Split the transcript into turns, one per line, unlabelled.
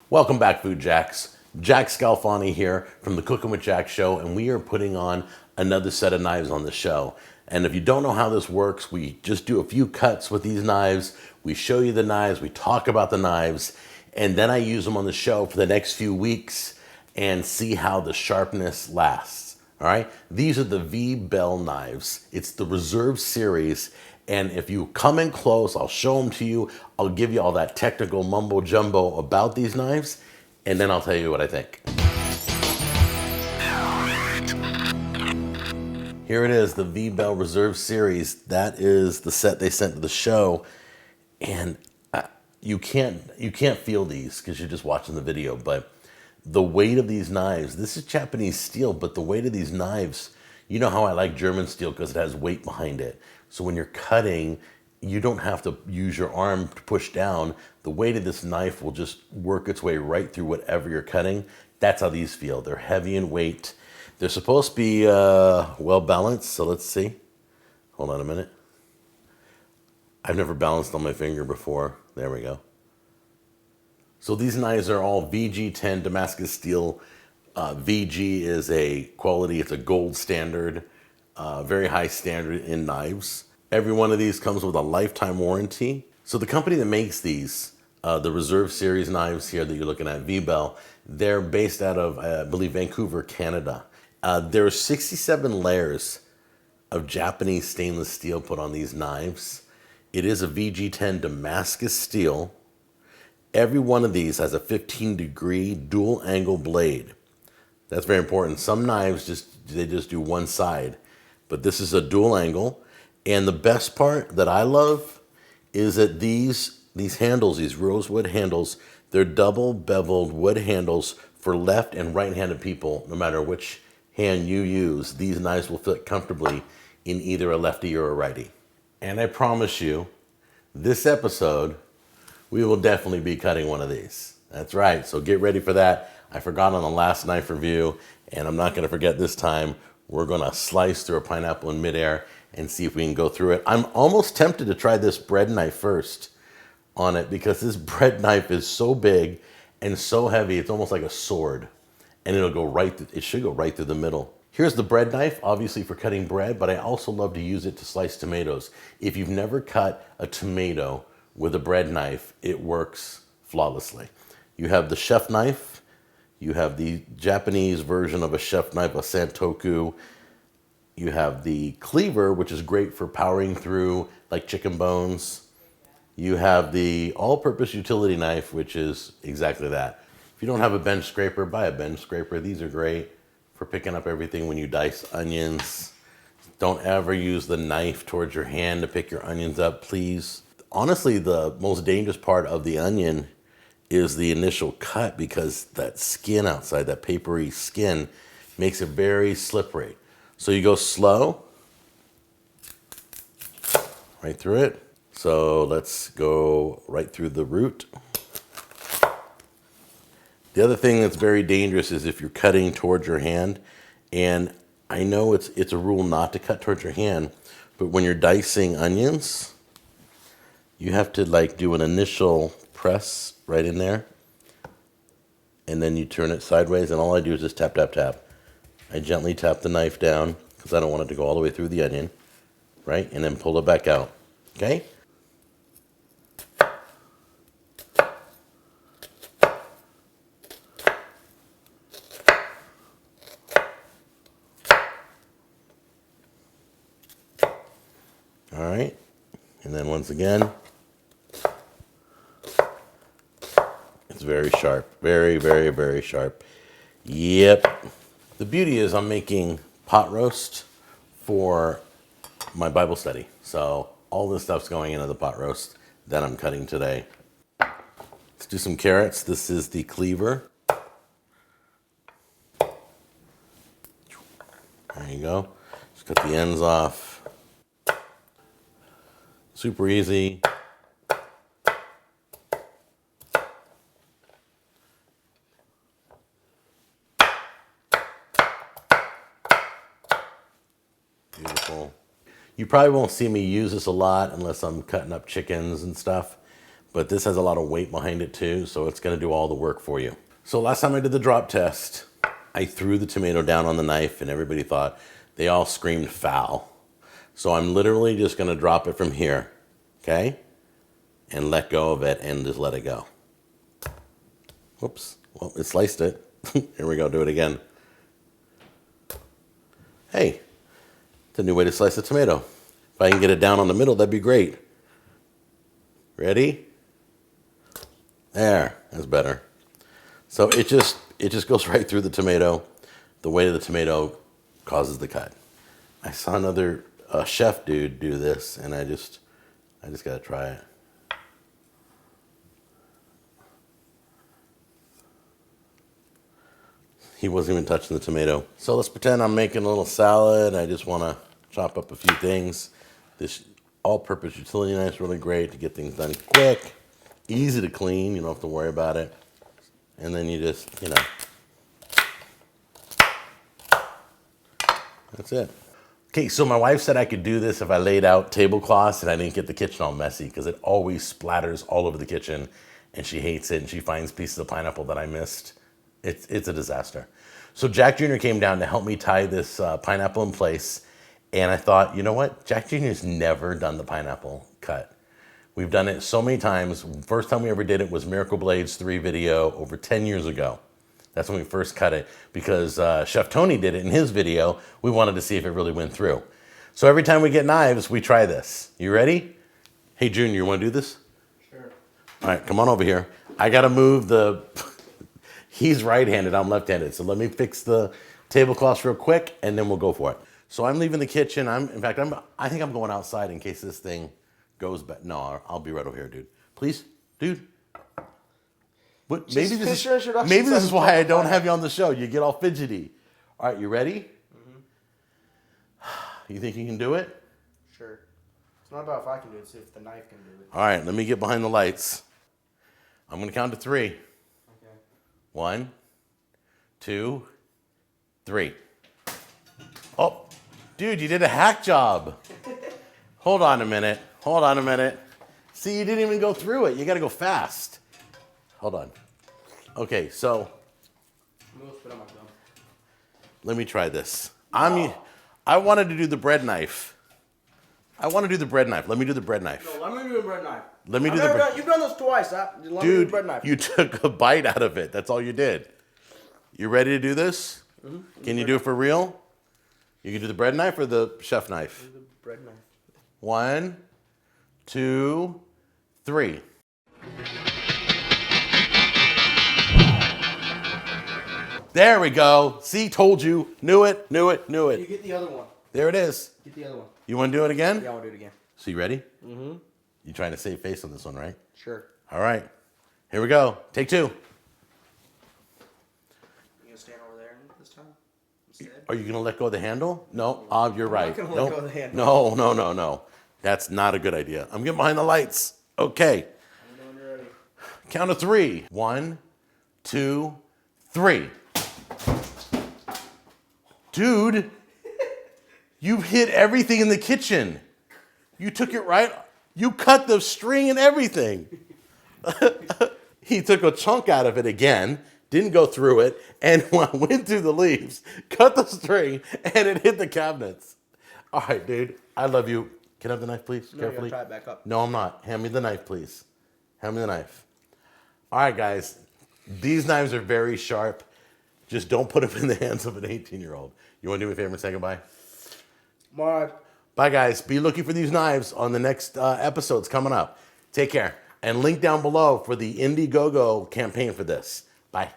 Welcome back, Food Jacks. Jack Scalfani here from the Cooking with Jack show, and we are putting on another set of knives on the show. And if you don't know how this works, we just do a few cuts with these knives. We show you the knives, we talk about the knives, and then I use them on the show for the next few weeks and see how the sharpness lasts. All right, these are the V-Bell knives. It's the Reserve series. And if you come in close, I'll show them to you. I'll give you all that technical mumbo jumbo about these knives, and then I'll tell you what I think. Here it is, the V-Bell Reserve series. That is the set they sent to the show, and you can't feel these because you're just watching the video. But the weight of these knives, this is Japanese steel, but the weight of these knives, you know how I like German steel because it has weight behind it. So when you're cutting, you don't have to use your arm to push down. The weight of this knife will just work its way right through whatever you're cutting. That's how these feel. They're heavy in weight. They're supposed to be well balanced, so let's see. Hold on a minute. I've never balanced on my finger before. There we go. So these knives are all VG10 Damascus steel. VG is a quality, it's a gold standard. Very high standard in knives. Every one of these comes with a lifetime warranty. So the company that makes these, the Reserve Series knives here that you're looking at, V-Bell, they're based out of, I believe, Vancouver, Canada. There are 67 layers of Japanese stainless steel put on these knives. It is a VG10 Damascus steel. Every one of these has a 15-degree dual angle blade. That's very important. Some knives they just do one side. But this is a dual angle. And the best part that I love is that these handles, these rosewood handles, they're double beveled wood handles for left and right-handed people. No matter which hand you use, these knives will fit comfortably in either a lefty or a righty. And I promise you, this episode, we will definitely be cutting one of these. That's right, so get ready for that. I forgot on the last knife review, and I'm not gonna forget this time. We're gonna slice through a pineapple in midair and see if we can go through it. I'm almost tempted to try this bread knife first on it because this bread knife is so big and so heavy, it's almost like a sword. And it should go right through the middle. Here's the bread knife, obviously for cutting bread, but I also love to use it to slice tomatoes. If you've never cut a tomato with a bread knife, it works flawlessly. You have the chef knife. You have the Japanese version of a chef knife, a santoku. You have the cleaver, which is great for powering through like chicken bones. You have the all-purpose utility knife, which is exactly that. If you don't have a bench scraper, buy a bench scraper. These are great for picking up everything when you dice onions. Don't ever use the knife towards your hand to pick your onions up, please. Honestly, the most dangerous part of the onion is the initial cut because that skin outside, that papery skin, makes it very slippery. So you go slow, right through it. So let's go right through the root. The other thing that's very dangerous is if you're cutting towards your hand, and I know it's a rule not to cut towards your hand, but when you're dicing onions, you have to like do an initial press right in there, and then you turn it sideways, and all I do is just tap, tap, tap. I gently tap the knife down because I don't want it to go all the way through the onion, right? And then pull it back out, okay? All right, and then once again, it's very sharp, very, very, very sharp. Yep. The beauty is I'm making pot roast for my Bible study. So all this stuff's going into the pot roast that I'm cutting today. Let's do some carrots. This is the cleaver. There you go. Just cut the ends off. Super easy. Beautiful. You probably won't see me use this a lot unless I'm cutting up chickens and stuff. But this has a lot of weight behind it too, so it's gonna do all the work for you. So last time I did the drop test, I threw the tomato down on the knife and everybody thought, they all screamed foul. So I'm literally just gonna drop it from here, okay? And let go of it and just let it go. Whoops, well, it sliced it. Here we go, do it again. Hey, it's a new way to slice a tomato. If I can get it down on the middle, that'd be great. Ready? There, that's better. So it just goes right through the tomato. The weight of the tomato causes the cut. I saw another chef dude do this, and I just gotta try it. He wasn't even touching the tomato. So let's pretend I'm making a little salad. I just want to chop up a few things. This all-purpose utility knife is really great to get things done quick, easy to clean. You don't have to worry about it. And then you just, that's it. Okay, so my wife said I could do this if I laid out tablecloths and I didn't get the kitchen all messy because it always splatters all over the kitchen and she hates it and she finds pieces of pineapple that I missed. It's a disaster. So Jack Jr. came down to help me tie this pineapple in place. And I thought, you know what? Jack Jr. has never done the pineapple cut. We've done it so many times. First time we ever did it was Miracle Blades 3 video over 10 years ago. That's when we first cut it because Chef Tony did it in his video. We wanted to see if it really went through. So every time we get knives, we try this. You ready? Hey, Junior, you want to do this?
Sure.
All right, come on over here. I got to move the... He's right-handed, I'm left-handed. So let me fix the tablecloths real quick, and then we'll go for it. So I'm leaving the kitchen. I think I'm going outside in case this thing goes back. No, I'll be right over here, dude. Please, dude. But maybe this is why I don't have you on the show. You get all fidgety. All right, you ready? Mm-hmm. You think you can do it?
Sure. It's not about if I can do it, it's if the knife can do it.
All right, let me get behind the lights. I'm going to count to 3.
Okay.
1, 2, 3. Oh, dude, you did a hack job. Hold on a minute. See, you didn't even go through it. You got to go fast. Hold on. Okay, so
I'm going to spit on my gum.
let me try this. I wanted to do the bread knife. Let me do the bread knife.
No, let me do the bread knife. You've done this twice. Let me do the bread knife.
You took a bite out of it. That's all you did. You ready to do this? Mm-hmm. Can you do it for real? You can do the bread knife or the chef knife?
Do the bread knife.
1, 2, 3. There we go. See, told you. Knew it.
You get the other one.
There it is.
Get the other one.
You want to do it again?
Yeah, I want to do it again.
So you ready?
Mm-hmm.
You trying to save face on this one, right?
Sure.
All right. Here we go. Take 2.
You gonna stand over there this time instead?
Are you going to let go of the handle? No. You're right.
I'm not gonna let go of the handle.
No. That's not a good idea. I'm getting behind the lights. Okay.
I know when you're ready.
Count of 3. 1, 2, 3. Dude, you hit everything in the kitchen. You took it right. You cut the string and everything. He took a chunk out of it again, didn't go through it, and went through the leaves, cut the string, and it hit the cabinets. All right, dude, I love you. Can I have the knife, please?
No,
Carefully.
you gotta try it back up.
No, I'm not. Hand me the knife, please. Hand me the knife. All right, guys. These knives are very sharp. Just don't put them in the hands of an 18-year-old. You want to do me a favor and say goodbye?
Bye.
Bye, guys. Be looking for these knives on the next episodes coming up. Take care. And link down below for the Indiegogo campaign for this. Bye.